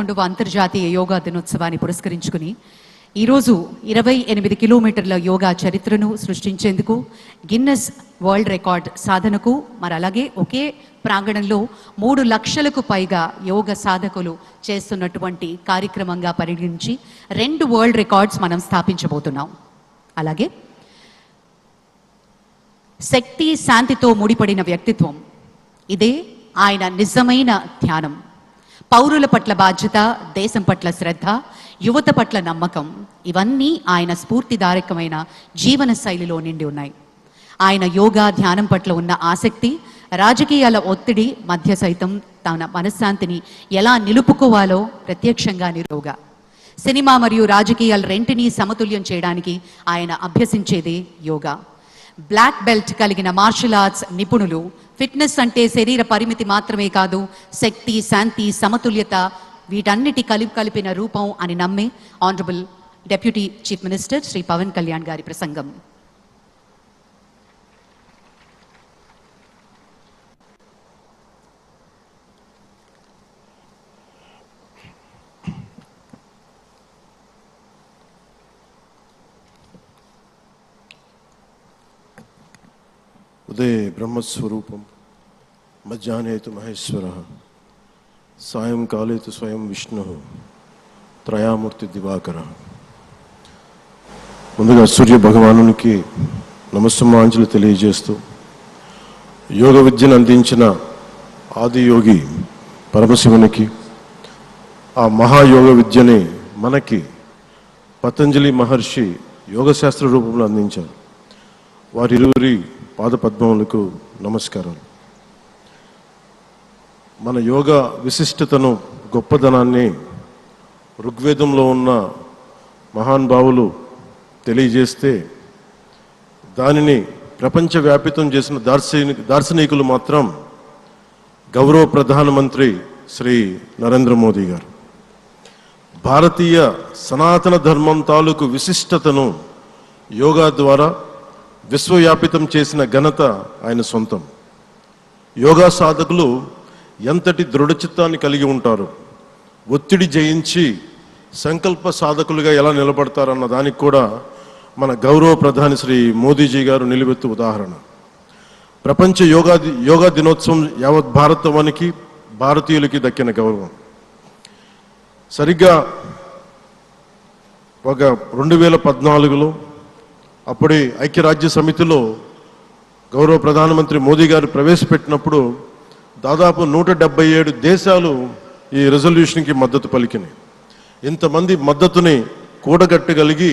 11వ అంతర్జాతీయ యోగా దినోత్సవాన్ని పురస్కరించుకుని ఈరోజు 28 కిలోమీటర్ల యోగా చరిత్రను సృష్టించేందుకు గిన్నెస్ వరల్డ్ రికార్డ్ సాధనకు మరి అలాగే ఒకే ప్రాంగణంలో 3 లక్షలకు పైగా యోగ సాధకులు చేస్తున్నటువంటి కార్యక్రమంగా పరిగణించి 2 వరల్డ్ రికార్డ్స్ మనం స్థాపించబోతున్నాం. అలాగే శక్తి శాంతితో ముడిపడిన వ్యక్తిత్వం, ఇదే ఆయన నిజమైన ధ్యానం. పౌరుల పట్ల బాధ్యత, దేశం పట్ల శ్రద్ధ, యువత పట్ల నమ్మకం, ఇవన్నీ ఆయన స్ఫూర్తిదాయకమైన జీవన శైలిలో నిండి ఉన్నాయి. ఆయన యోగా ధ్యానం పట్ల ఉన్న ఆసక్తి రాజకీయాల ఒత్తిడి మధ్య సైతం తన మనశ్శాంతిని ఎలా నిలుపుకోవాలో ప్రత్యక్షంగా నిరువుగా సినిమా మరియు రాజకీయాలు రెంటినీ సమతుల్యం చేయడానికి ఆయన అభ్యసించేదే యోగా. బ్లాక్ బెల్ట్ కలిగిన మార్షల్ ఆర్ట్స్ నిపుణులు ఫిట్నెస్ అంటే శరీర పరిమితి మాత్రమే కాదు, శక్తి, శాంతి, సమతుల్యత వీటన్నిటి కలిపిన రూపం అని నమ్మే honourable deputy chief minister Shri Pawan Kalyan గారి ప్రసంగం. ఉదయ బ్రహ్మస్వరూపం, మధ్యాహ్నే తు మహేశ్వరః, సాయంకాలే తు స్వయం విష్ణుః, త్రయామూర్తి దివాకరః. ముందుగా సూర్య భగవానునికి నమస్సుమాంజలి తెలియజేస్తూ, యోగ విద్యను అందించిన ఆది యోగి పరమశివునికి, ఆ మహాయోగ విద్యని మనకి పతంజలి మహర్షి యోగశాస్త్ర రూపంలో అందించారు. వారిరువురి పాదపద్మములకు నమస్కారాలు. మన యోగా విశిష్టతను, గొప్పదనాన్ని ఋగ్వేదంలో ఉన్న మహానుభావులు తెలియజేస్తే దానిని ప్రపంచవ్యాపితం చేసిన దార్శనికులు మాత్రం గౌరవ ప్రధానమంత్రి శ్రీ నరేంద్ర మోదీ గారు. భారతీయ సనాతన ధర్మం తాలూకు విశిష్టతను యోగా ద్వారా విశ్వవ్యాపితం చేసిన ఘనత ఆయన సొంతం. యోగా సాధకులు ఎంతటి దృఢచిత్తాన్ని కలిగి ఉంటారు, ఒత్తిడి జయించి సంకల్ప సాధకులుగా ఎలా నిలబడతారన్న దానికి కూడా మన గౌరవ ప్రధాని శ్రీ మోదీజీ గారు నిలువెత్తు ఉదాహరణ. ప్రపంచ యోగా దినోత్సవం యావత్ భారతవానికి, భారతీయులకి దక్కిన గౌరవం. సరిగ్గా ఒక 2014లో అప్పుడే ఐక్యరాజ్య సమితిలో గౌరవ ప్రధానమంత్రి మోదీ గారు ప్రవేశపెట్టినప్పుడు దాదాపు 177 దేశాలు ఈ రెజల్యూషన్కి మద్దతు పలికినాయి. ఇంతమంది మద్దతుని కూడగట్టగలిగి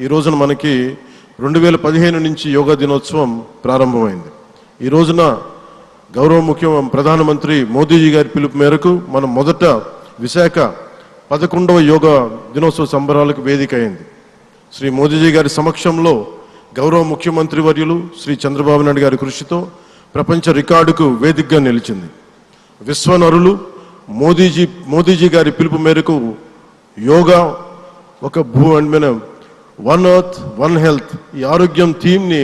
ఈ రోజున మనకి 2015 నుంచి యోగా దినోత్సవం ప్రారంభమైంది. ఈ రోజున గౌరవ ప్రధానమంత్రి మోదీజీ గారి పిలుపు మేరకు మనం మొదట విశాఖ 11వ యోగా దినోత్సవ సంబరాలకు వేదిక అయింది. శ్రీ మోదీజీ గారి సమక్షంలో గౌరవ ముఖ్యమంత్రి వర్యులు శ్రీ చంద్రబాబు నాయుడు గారి కృషితో ప్రపంచ రికార్డుకు వేదికగా నిలిచింది. విశ్వనరులు మోదీజీ గారి పిలుపు మేరకు యోగా ఒక వన్ ఎర్త్ వన్ హెల్త్, ఈ ఆరోగ్యం థీమ్ని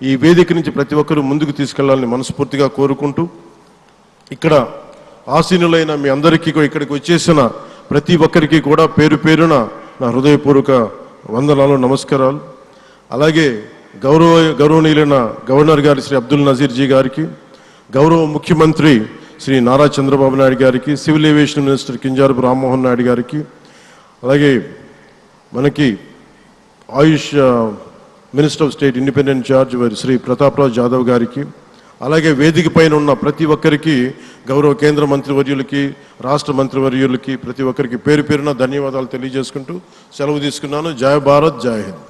ఈ వేదిక నుంచి ప్రతి ఒక్కరూ ముందుకు తీసుకెళ్లాలని మనస్ఫూర్తిగా కోరుకుంటూ, ఇక్కడ ఆసీనులైన మీ అందరికీ ఇక్కడికి వచ్చేసిన ప్రతి ఒక్కరికి కూడా పేరు పేరున నా హృదయపూర్వక వందనాలు, నమస్కారాలు. అలాగే గౌరవనీయులైన గవర్నర్ గారి శ్రీ అబ్దుల్ నజీర్ జీ గారికి, గౌరవ ముఖ్యమంత్రి శ్రీ నారా చంద్రబాబు నాయుడు గారికి, civil aviation minister Kinjarapu Rammohan Naidu గారికి, అలాగే మనకి Ayush minister of state independent charge Shri Prataprao Jadhav గారికి, అలాగే వేదిక పైన ఉన్న ప్రతి ఒక్కరికి, గౌరవ కేంద్ర మంత్రివర్యులకి, రాష్ట్ర మంత్రివర్యులకి, ప్రతి ఒక్కరికి పేరు పేరున ధన్యవాదాలు తెలియజేసుకుంటూ సెలవు తీసుకున్నాను. జై భారత్, జై హింద్.